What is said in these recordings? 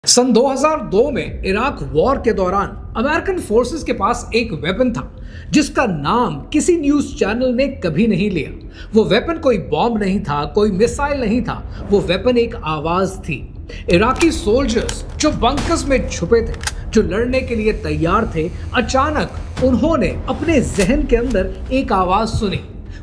सन 2002 में Iraq war के दौरान अमेरिकन फोर्सेस के पास एक वेपन था जिसका नाम किसी न्यूज चैनल ने कभी नहीं लिया। वो वेपन कोई बॉम्ब नहीं था, कोई मिसाइल नहीं था, वो वेपन एक आवाज थी। इराकी सोल्जर्स जो बंकर्स में छुपे थे, जो लड़ने के लिए तैयार थे, अचानक उन्होंने अपने जहन के अंदर एक आवाज सुनी।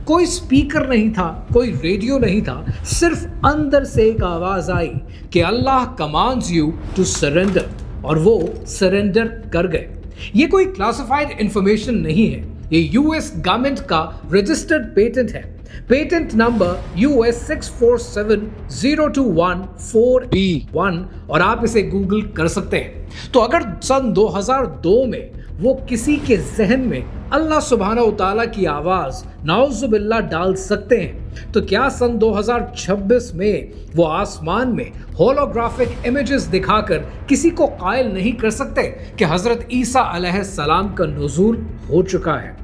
कोई स्पीकर नहीं था, कोई रेडियो नहीं था, सिर्फ अंदर से एक आवाज आई कि अल्लाह कमांड्स यू टू सरेंडर, और वो सरेंडर कर गए। ये कोई क्लासिफाइड इंफॉर्मेशन नहीं है, ये यूएस गवर्नमेंट का रजिस्टर्ड पेटेंट है। पेटेंट नंबर US 64702141 और आप इसे गूगल कर सकते हैं। तो अगर सन 2002 में वो किसी के जहन में अल्लाह सुब्हानहू तआला की आवाज नाउजुबिल्लाह डाल सकते हैं, तो क्या सन 2026 में वो आसमान में होलोग्राफिक इमेजेस दिखाकर किसी को कायल नहीं कर सकते कि हजरत ईसा अलैहिस्सलाम का नुज़ूल हो चुका है।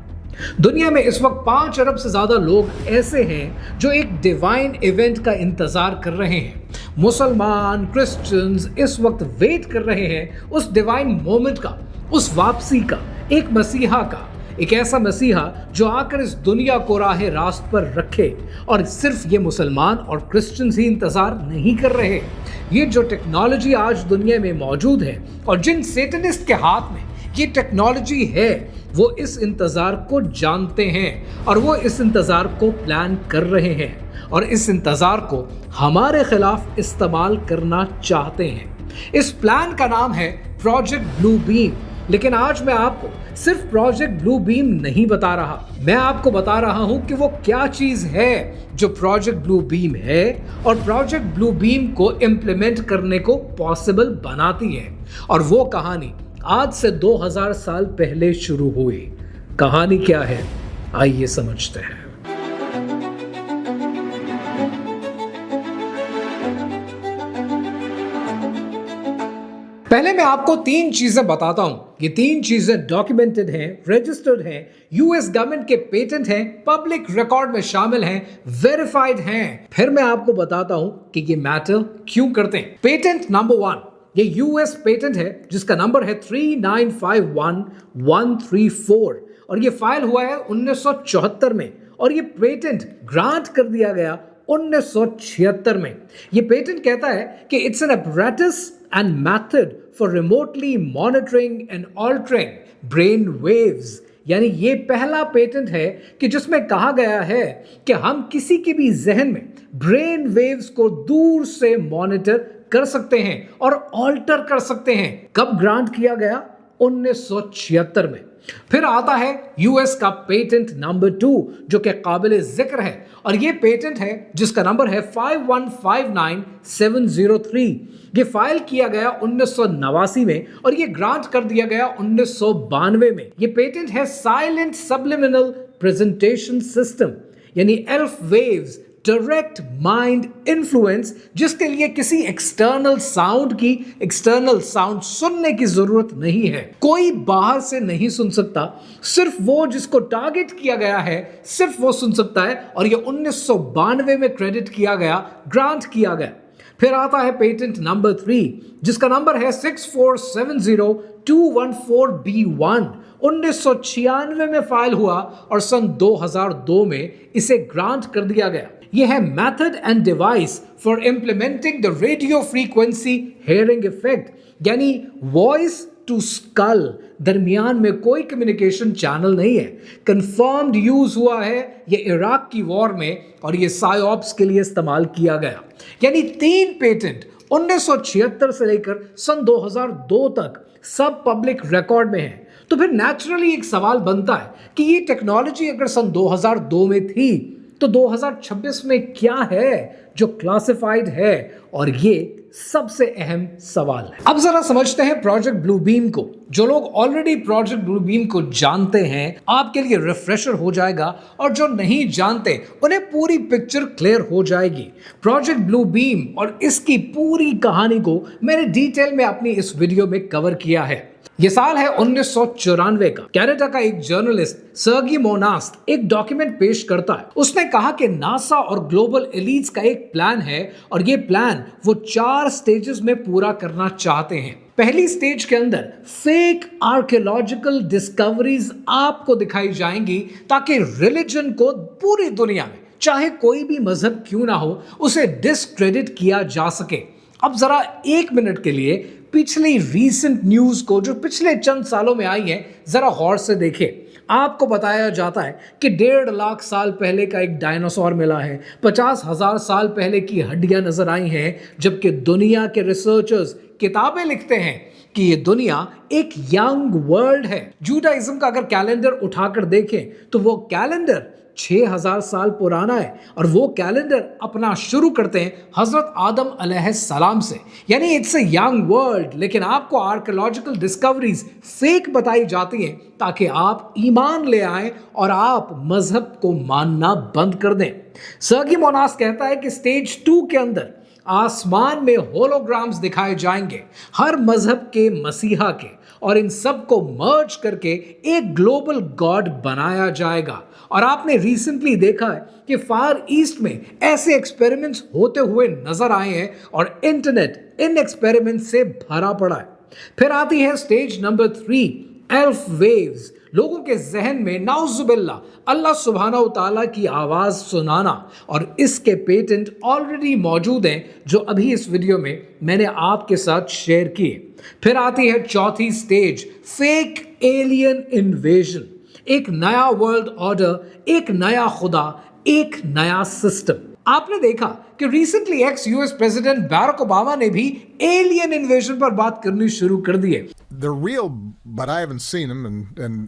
दुनिया में इस वक्त 5 अरब से ज्यादा लोग ऐसे हैं जो एक डिवाइन इवेंट का इंतजार कर रहे हैं। मुसलमान, क्रिश्चियंस इस वक्त वेट कर रहे हैं उस डिवाइन मोमेंट का, उस वापसी का, एक मसीहा का, एक ऐसा मसीहा जो आकर इस दुनिया को राह रास्त पर रखे। और सिर्फ ये मुसलमान और क्रिश्चियंस ही इंतजार नहीं कर रहे। ये जो टेक्नोलॉजी आज दुनिया में मौजूद है और जिन सेटनिस्ट के हाथ में ये टेक्नोलॉजी है, वो इस इंतजार को जानते हैं और वो इस इंतजार को प्लान कर रहे हैं और इस इंतजार को हमारे खिलाफ इस्तेमाल करना चाहते हैं। इस प्लान का नाम है प्रोजेक्ट ब्लू बीम। लेकिन आज मैं आपको सिर्फ प्रोजेक्ट ब्लू बीम नहीं बता रहा, मैं आपको बता रहा हूं कि वो क्या चीज है जो प्रोजेक्ट ब्लू बीम है और प्रोजेक्ट ब्लू बीम को इंप्लीमेंट करने को पॉसिबल बनाती है। और वो कहानी आज से 2000 साल पहले शुरू हुई। कहानी क्या है, आइए समझते हैं। पहले मैं आपको 3 चीजें बताता हूं। ये 3 चीजें डॉक्यूमेंटेड हैं, रजिस्टर्ड हैं, यूएस गवर्नमेंट के पेटेंट हैं, पब्लिक रिकॉर्ड में शामिल हैं, वेरीफाइड हैं। फिर मैं आपको बताता हूं कि ये मैटर क्यों करते हैं। पेटेंट नंबर 1, ये यूएस पेटेंट है जिसका नंबर है 3951134 और ये फाइल हुआ है 1974 में और ये पेटेंट ग्रांट कर दिया गया 1976 में। ये पेटेंट कहता है कि it's an apparatus and method for remotely monitoring and altering brain waves। यानी ये पहला पेटेंट है कि जिसमें कहा गया है कि हम किसी के भी जहन में ब्रेन वेव्स को दूर से मॉनिटर कर सकते हैं और ऑल्टर कर सकते हैं। कब ग्रांट किया गया? 1976 में। फिर आता है यूएस का पेटेंट नंबर 2 जो कि काबिल जिक्र है और ये पेटेंट है जिसका नंबर है 5159703। ये फाइल किया गया 1989 में और ये ग्रांट कर दिया गया 1992 में। ये पेटेंट है साइलेंट सब्लिमिनल प्रेजेंटेशन सिस्टम यानी elf waves direct mind influence, जिसके लिए किसी एक्सटर्नल साउंड सुनने की जरूरत नहीं है। कोई बाहर से नहीं सुन सकता, सिर्फ वो जिसको टारगेट किया गया है सिर्फ वो सुन सकता है और ये 1992 में क्रेडिट किया गया, ग्रांट किया गया। फिर आता है पेटेंट नंबर 3 जिसका नंबर है 6470214B1। 1996 में फाइल हुआ और सन 2002 में इसे ग्रांट कर दिया गया। यह है method and device for implementing the radio frequency hearing effect यानी वॉइस टू स्कल। दरमियान में कोई कम्युनिकेशन चैनल नहीं है। कंफर्म्ड यूज हुआ है ये इराक की वॉर में और ये साइऑप्स के लिए इस्तेमाल किया गया। यानी 3 पेटेंट 1976 से लेकर सन 2002 तक सब पब्लिक रिकॉर्ड में है। तो फिर नेचुरली एक सवाल बनता है कि ये टेक्नोलॉजी अगर सन 2002 में थी तो 2026 में क्या है जो क्लासिफाइड है? और ये सबसे अहम सवाल है। अब जरा समझते हैं प्रोजेक्ट ब्लू बीम को। जो लोग ऑलरेडी प्रोजेक्ट ब्लू बीम को जानते हैं आपके लिए रिफ्रेशर हो जाएगा और जो नहीं जानते उन्हें पूरी पिक्चर क्लियर हो जाएगी। प्रोजेक्ट ब्लू बीम और इसकी पूरी कहानी को मैंने डिटेल में अपनी इस वीडियो में कवर किया है। ये साल है 1994 का। कनाडा का एक जर्नलिस्ट सर्गी मोनास्ट एक डॉक्यूमेंट पेश करता है। उसने कहा कि नासा और ग्लोबल एलीट्स का एक प्लान है और ये प्लान वो 4 स्टेजेस में पूरा करना चाहते हैं। पहली स्टेज के अंदर फेक आर्कियोलॉजिकल डिस्कवरीज आपको दिखाई जाएंगी ताकि रिलीजन को पूरी दुनिया में, चाहे कोई भी मजहब क्यों ना हो, उसे डिस्क्रेडिट किया जा सके। अब जरा 1 मिनट के लिए पिछली रीसेंट न्यूज को जो पिछले चंद सालों में आई है जरा गौर से देखें। आपको बताया जाता है कि 1.5 लाख साल पहले का एक डायनासोर मिला है, 50,000 साल पहले की हड्डियां नजर आई हैं, जबकि दुनिया के रिसर्चर्स किताबें लिखते हैं कि ये दुनिया एक यंग वर्ल्ड है। जूडाइज्म का अगर कैलेंडर उठाकर देखें तो वो कैलेंडर 6000 साल पुराना है और वो कैलेंडर अपना शुरू करते हैं हजरत आदम अलैहिस्सलाम से, यानी इट्स ए यंग वर्ल्ड। लेकिन आपको आर्कियोलॉजिकल डिस्कवरीज फेक बताई जाती हैं ताकि आप ईमान ले आए और आप मजहब को मानना बंद कर दें। सर्गी मोनास कहता है कि स्टेज 2 के अंदर आसमान में होलोग्राम्स दिखाए जाएंगे हर मजहब के मसीहा के, और इन सब को मर्ज करके एक ग्लोबल गॉड बनाया जाएगा। और आपने रिसेंटली देखा है कि फार ईस्ट में ऐसे एक्सपेरिमेंट्स होते हुए नजर आए हैं और इंटरनेट इन एक्सपेरिमेंट्स से भरा पड़ा है। फिर आती है स्टेज नंबर 3, एल्फ वेव्स। लोगों के जहन में नाउजुबिल्ला अल्लाह सुब्हानहू तआला की आवाज सुनाना, और इसके पेटेंट ऑलरेडी मौजूद हैं जो अभी इस वीडियो में मैंने आपके साथ शेयर किए। फिर आती है चौथी स्टेज, फेक एलियन इन्वेजन। एक नया वर्ल्ड ऑर्डर, एक नया खुदा, एक नया सिस्टम। आपने देखा कि recently x US president Barack Obama ने भी एलियन इन्वेजन पर बात करनी शुरू कर दी है। They're real, but I haven't seen them,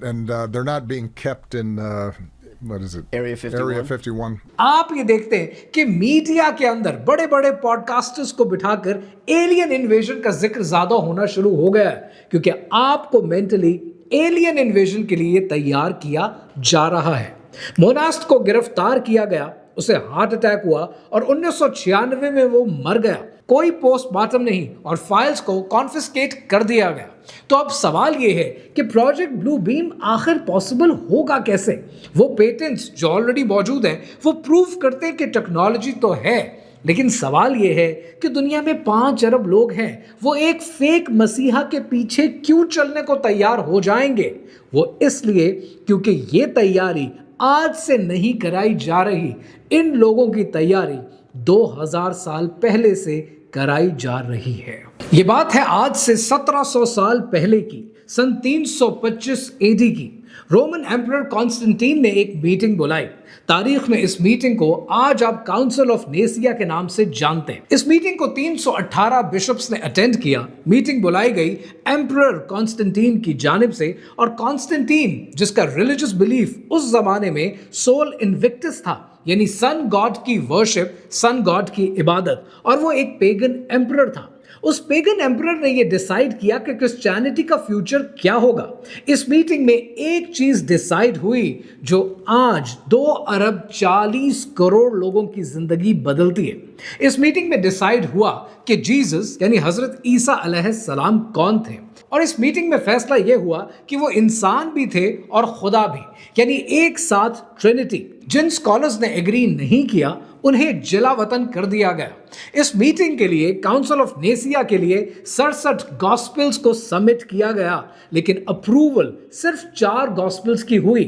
and they're not being kept in what is it? Area 51. Area 51. आप ये देखते हैं कि मीडिया के अंदर बड़े बड़े पॉडकास्टर्स को बिठाकर एलियन इन्वेजन का जिक्र ज्यादा होना शुरू हो गया है, क्योंकि आपको मेंटली एलियन इन्वेजन के लिए तैयार किया जा रहा है। मोनास्ट को गिरफ्तार किया गया, उसे हार्ट अटैक हुआ और 1996 में वो मर गया। कोई पोस्टमार्टम नहीं और फाइल्स को कॉन्फिस्केट कर दिया गया। तो अब सवाल ये है कि प्रोजेक्ट ब्लू बीम आखिर पॉसिबल होगा कैसे? वो पेटेंट्स जो ऑलरेडी मौजूद हैं वो प्रूव करते हैं कि टेक्नोलॉजी तो है, लेकिन सवाल ये है कि दुनिया में 5 अरब लोग हैं, वो एक फेक मसीहा के पीछे क्यों चलने को तैयार हो जाएंगे? वो इसलिए क्योंकि ये तैयारी आज से नहीं कराई जा रही, इन लोगों की तैयारी 2000 साल पहले से कराई जा रही है। ये बात है आज से 1700 साल पहले की, सन 325 एडी की। रोमन एम्परर कॉन्स्टेंटीन ने एक मीटिंग बुलाई। तारीख में इस मीटिंग को आज आप काउंसिल ऑफ नेसिया के नाम से जानते हैं। इस मीटिंग को 318 बिशप्स ने अटेंड किया। मीटिंग बुलाई गई एम्परर कॉन्स्टेंटीन की जानिब से, और कॉन्स्टेंटीन जिसका रिलीजियस बिलीफ उस जमाने में सोल इन्विक्टस था, यानी सन गॉड की वर्शिप, सन गॉड की इबादत, और वो एक पेगन एम्परर था। उस पेगन एम्परर ने यह डिसाइड किया कि क्रिश्चियनिटी का फ्यूचर क्या होगा। इस मीटिंग में एक चीज डिसाइड हुई जो आज 2 अरब 40 करोड़ लोगों की जिंदगी बदलती है। इस मीटिंग में डिसाइड हुआ कि जीसस यानी हजरत ईसा अलैहिस्सलाम कौन थे, और इस मीटिंग में फैसला यह हुआ कि वो इंसान भी थे और खुदा भी, यानी एक साथ ट्रिनिटी। जिन स्कॉलर्स ने एग्री नहीं किया उन्हें जलावतन कर दिया गया। इस मीटिंग के लिए काउंसिल ऑफ नेसिया के लिए 67 गॉस्पेल्स को सबमिट किया गया, लेकिन अप्रूवल सिर्फ 4 गॉस्पेल्स की हुई।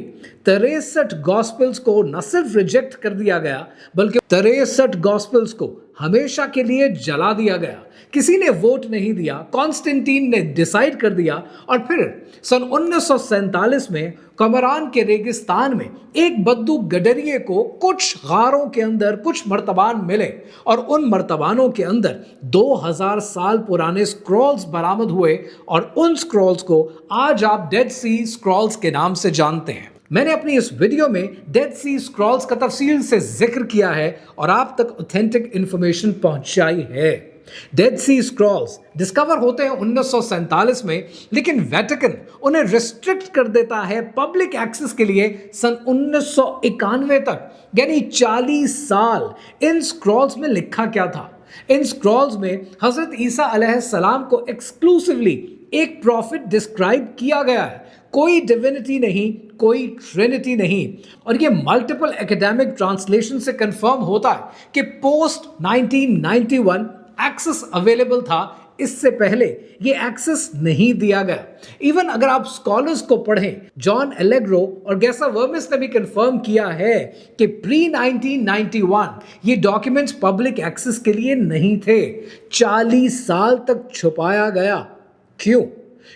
63 गॉस्पेल्स को न सिर्फ रिजेक्ट कर दिया गया बल्कि 63 गॉस्पेल्स को हमेशा के लिए जला दिया गया। किसी ने वोट नहीं दिया, कॉन्स्टेंटीन ने डिसाइड कर दिया, और फिर सन 1947 में कमरान के रेगिस्तान में एक बद्दू गडरिये को कुछ गारों के अंदर कुछ मर्तबान मिले, और उन मर्तबानों के अंदर 2000 साल पुराने स्क्रॉल्स बरामद हुए, और उन स्क्रॉल्स को आज आप डेड सी स्क्रॉल्स के नाम से जानते हैं। मैंने अपनी इस वीडियो में डेड सी स्क्रॉल्स का तफसील से जिक्र किया है और आप तक ऑथेंटिक इंफॉर्मेशन पहुंचाई है। डेड सी स्क्रॉल्स डिस्कवर होते हैं 1947 में, लेकिन वेटिकन उन्हें रिस्ट्रिक्ट कर देता है पब्लिक एक्सेस के लिए सन 1991 तक, यानी 40 साल। इन स्क्रॉल्स में लिखा क्या था? इन स्क्रॉल्स में हजरत ईसा अलैहिस्सलाम को एक्सक्लूसिवली एक प्रॉफिट डिस्क्राइब किया गया है। कोई डिविनिटी नहीं, कोई ट्रिनिटी नहीं। और ये मल्टीपल एकेडमिक ट्रांसलेशन से कंफर्म होता है कि पोस्ट 1991 एक्सेस अवेलेबल था, इससे पहले ये एक्सेस नहीं दिया गया। इवन अगर आप स्कॉलर्स को पढ़ें, जॉन एलेग्रो और गैसा वर्मिस ने भी कंफर्म किया है कि प्री 1991 ये डॉक्यूमेंट्स पब्लिक एक्सेस के लिए नहीं थे। 40 साल तक छुपाया गया। क्यों?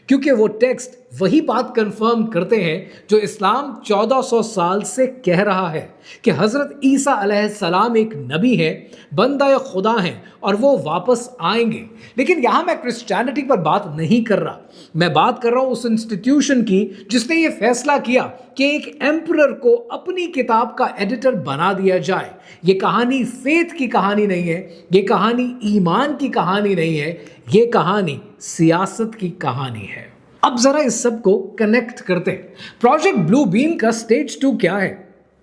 क्योंकि वो टेक्स्ट वही बात कंफर्म करते हैं जो इस्लाम 1400 साल से कह रहा है कि हज़रत ईसा अलैहिस्सलाम एक नबी है, बंदा खुदा हैं और वो वापस आएंगे। लेकिन यहाँ मैं क्रिश्चियनिटी पर बात नहीं कर रहा, मैं बात कर रहा हूँ उस इंस्टीट्यूशन की जिसने ये फैसला किया कि एक एम्परर को अपनी किताब का एडिटर बना दिया जाए। ये कहानी फेथ की कहानी नहीं है, ये कहानी ईमान की कहानी नहीं है, ये कहानी सियासत की कहानी है। अब जरा इस सब को कनेक्ट करते हैं। प्रोजेक्ट ब्लू बीम का स्टेज 2 क्या है?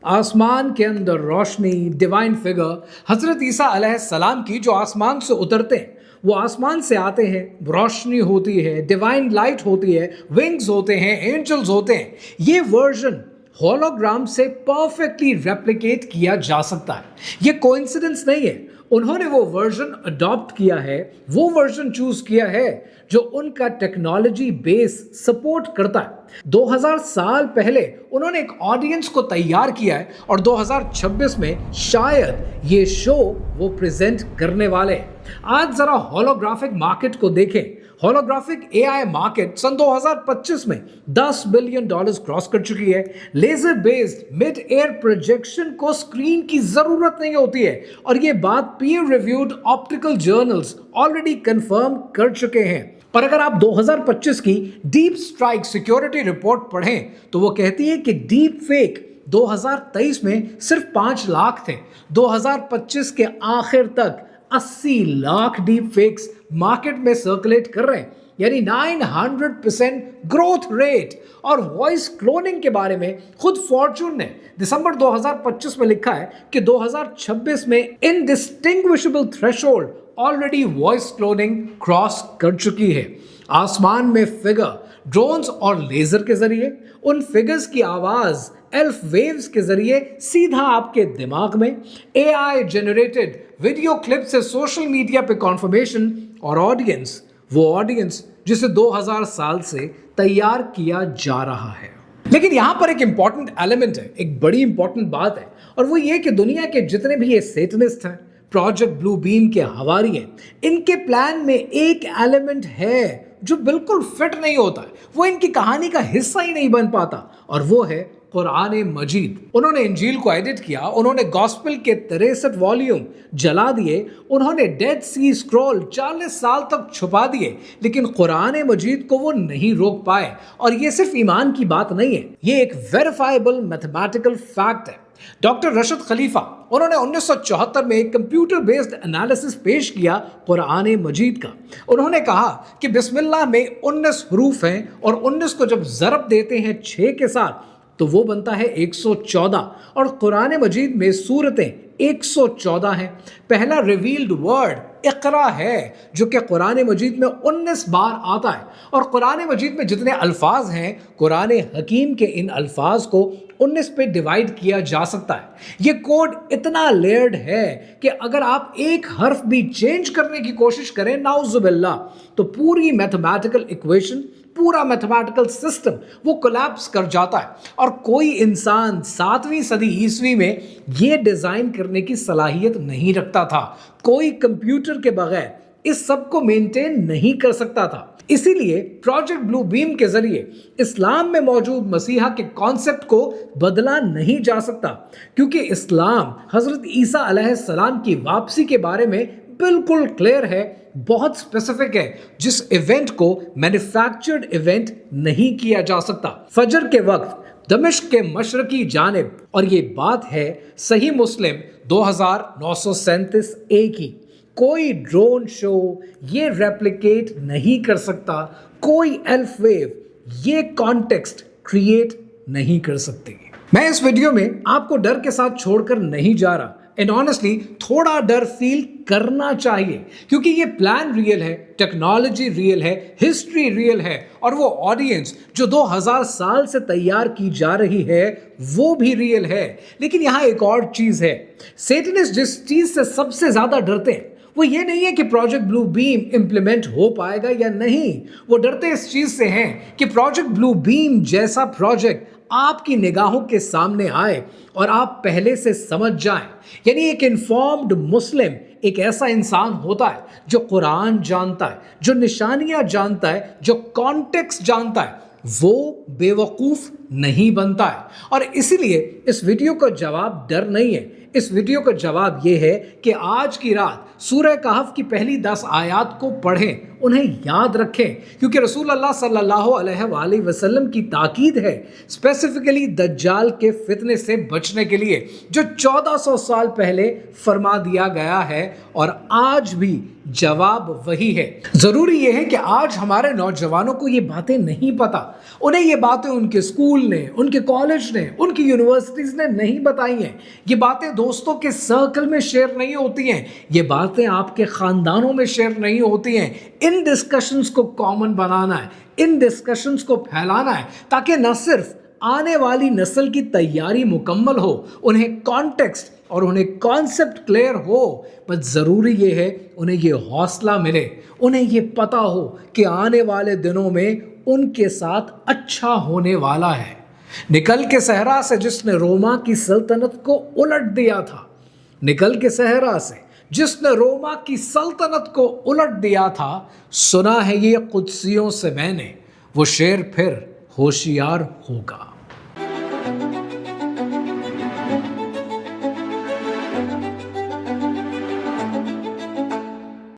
आसमान के अंदर रोशनी, डिवाइन फिगर हजरत ईसा अलैहिस्सलाम की जो आसमान से उतरते हैं, वो आसमान से आते हैं, रोशनी होती है, डिवाइन लाइट होती है, विंग्स होते हैं, एंजल्स होते हैं। ये वर्जन होलोग्राम से परफेक्टली रेप्लिकेट किया जा सकता है। ये कोइंसिडेंस नहीं है, उन्होंने वो वर्जन अडॉप्ट किया है, वो वर्जन चूज किया है जो उनका टेक्नोलॉजी बेस सपोर्ट करता है। 2000 साल पहले उन्होंने एक ऑडियंस को तैयार किया है और 2026 में शायद ये शो वो प्रेजेंट करने वाले हैं। आज जरा होलोग्राफिक मार्केट को देखें। होलोग्राफिक एआई मार्केट सन 2025 में $10 बिलियन क्रॉस कर चुकी है। Laser based mid air projection को स्क्रीन की जरूरत नहीं होती है और ये बात peer reviewed optical journals already confirm कर चुके हैं। और अगर आप 2025 की डीप स्ट्राइक सिक्योरिटी रिपोर्ट पढ़ें तो वो कहती है कि डीप फेक 2023 में सिर्फ 5 लाख थे, 2025 के आखिर तक 80 लाख डीप फेक्स मार्केट में सर्कुलेट कर रहे हैं, यानी 900% ग्रोथ रेट। और वॉइस क्लोनिंग के बारे में खुद फॉर्च्यून ने दिसंबर 2025 में लिखा है कि 2026 में indistinguishable threshold already voice cloning cross कर चुकी है। आसमान में फिगर ड्रोन्स और लेजर के जरिए, उन फिगर्स की आवाज एल्फ वेव्स के जरिए सीधा आपके दिमाग में, एआई जनरेटेड वीडियो क्लिप से सोशल मीडिया पे कॉन्फर्मेशन, और ऑडियंस वो ऑडियंस जिसे 2000 साल से तैयार किया जा रहा है। लेकिन यहां पर एक इंपॉर्टेंट एलिमेंट है, एक बड़ी इंपॉर्टेंट बात है, और वो ये कि दुनिया के जितने भी ये सेटनिस्ट हैं, प्रोजेक्ट ब्लू बीम के हवारी हैं, इनके प्लान में एक एलिमेंट है जो बिल्कुल फिट नहीं होता है, वो इनकी कहानी का हिस्सा ही नहीं बन पाता, और वो है कुरान मजीद। उन्होंने इंजील को एडिट किया, उन्होंने गॉस्पेल के 63 वॉल्यूम जला दिए, उन्होंने डेड सी स्क्रॉल 40 साल तक छुपा दिए, लेकिन कुरान मजीद को वो नहीं रोक पाए। और ये सिर्फ ईमान की बात नहीं है, ये एक वेरीफाइबल मैथमेटिकल फैक्ट है। डॉक्टर रशद खलीफा, उन्होंने 1974 में एक कंप्यूटर बेस्ड एनालिसिस पेश किया कुरान मजीद का। उन्होंने कहा कि बिस्मिल्लाह में 19 हरूफ हैं और 19 को जब ज़रब देते हैं 6 के साथ तो वो बनता है 114, और कुरान मजीद में सूरतें 114 हैं। पहला रिवील्ड वर्ड इक़रा है जो कि कुरान मजीद में 19 बार आता है, और कुरान मजीद में जितने अल्फाज हैं, कुरान हकीम के इन अल्फाज को 19 पे डिवाइड किया जा सकता है। ये कोड इतना लेयर्ड है कि अगर आप एक हर्फ भी चेंज करने की कोशिश करें नाउजुबिल्लाह, तो पूरी मैथमेटिकल इक्वेशन, पूरा मैथमेटिकल सिस्टम वो कोलैप्स कर जाता है। और कोई इंसान 7वीं सदी ईस्वी में ये डिजाइन करने की सलाहियत नहीं रखता था। कोई कंप्यूटर के बगैर इस सब को मेंटेन नहीं कर सकता था। इसीलिए प्रोजेक्ट ब्लू बीम के जरिए इस्लाम में मौजूद मसीहा के कॉन्सेप्ट को बदला नहीं जा सकता, क्योंकि इस्लाम हजरत ईसा अलैहिस्सलाम की वापसी के बारे में बिल्कुल क्लियर है, बहुत स्पेसिफिक है, जिस इवेंट को मैन्युफैक्चर्ड इवेंट नहीं किया जा सकता। फजर के वक्त दमिश्क के मशरकी जानिब, और ये बात है सही मुस्लिम 2937 ए की। कोई ड्रोन शो ये रेप्लिकेट नहीं कर सकता, कोई एल्फ वेव ये कॉन्टेक्स्ट क्रिएट नहीं कर सकती। मैं इस वीडियो में आपको डर के साथ छोड़कर नहीं जा रहा, एंड ऑनेस्टली थोड़ा डर फील करना चाहिए, क्योंकि ये प्लान रियल है, टेक्नोलॉजी रियल है, हिस्ट्री रियल है, और वो ऑडियंस जो 2000 साल से तैयार की जा रही है वो भी रियल है। लेकिन यहां एक और चीज है, सैटेनिस्ट जिस चीज से सबसे ज्यादा डरते हैं वो ये नहीं है कि प्रोजेक्ट ब्लू बीम इंप्लीमेंट हो पाएगा या नहीं, वो डरते इस चीज से हैं कि प्रोजेक्ट ब्लू बीम जैसा प्रोजेक्ट आपकी निगाहों के सामने आए और आप पहले से समझ जाएं। यानी एक इन्फॉर्म्ड मुस्लिम एक ऐसा इंसान होता है जो कुरान जानता है, जो निशानियां जानता है, जो कॉन्टेक्स्ट जानता है, वो बेवकूफ नहीं बनता है। और इसीलिए इस वीडियो का जवाब डर नहीं है, इस वीडियो का जवाब यह है कि आज की रात सूरह कहफ की पहली 10 आयात को पढ़ें, उन्हें याद रखें, क्योंकि रसूल अल्लाह सल्लल्लाहु अलैहि वसल्लम की ताकीद है स्पेसिफिकली दज्जाल के फितने से बचने के लिए, जो 1400 साल पहले फरमा दिया गया है। और आज भी जवाब वही है। जरूरी यह है कि आज हमारे नौजवानों को ये बातें नहीं पता, उन्हें ये बातें उनके स्कूल ने, उनके कॉलेज ने, उनकी यूनिवर्सिटीज ने नहीं बताई हैं। ये बातें दोस्तों के सर्कल में शेयर नहीं होती हैं, ये बातें आपके खानदानों में शेयर नहीं होती हैं। इन डिस्कशंस को कॉमन बनाना है, इन डिस्कशंस को फैलाना है, ताकि न सिर्फ आने वाली नस्ल की तैयारी मुकम्मल हो, उन्हें कॉन्टेक्स्ट और उन्हें कॉन्सेप्ट क्लियर हो, पर ज़रूरी ये है उन्हें ये हौसला मिले, उन्हें ये पता हो कि आने वाले दिनों में उनके साथ अच्छा होने वाला है। निकल के सहरा से जिसने रोमा की सल्तनत को उलट दिया था, निकल के सहरा से जिसने रोमा की सल्तनत को उलट दिया था, सुना है ये कुद्सियों से मैंने, वो शेर फिर होशियार होगा।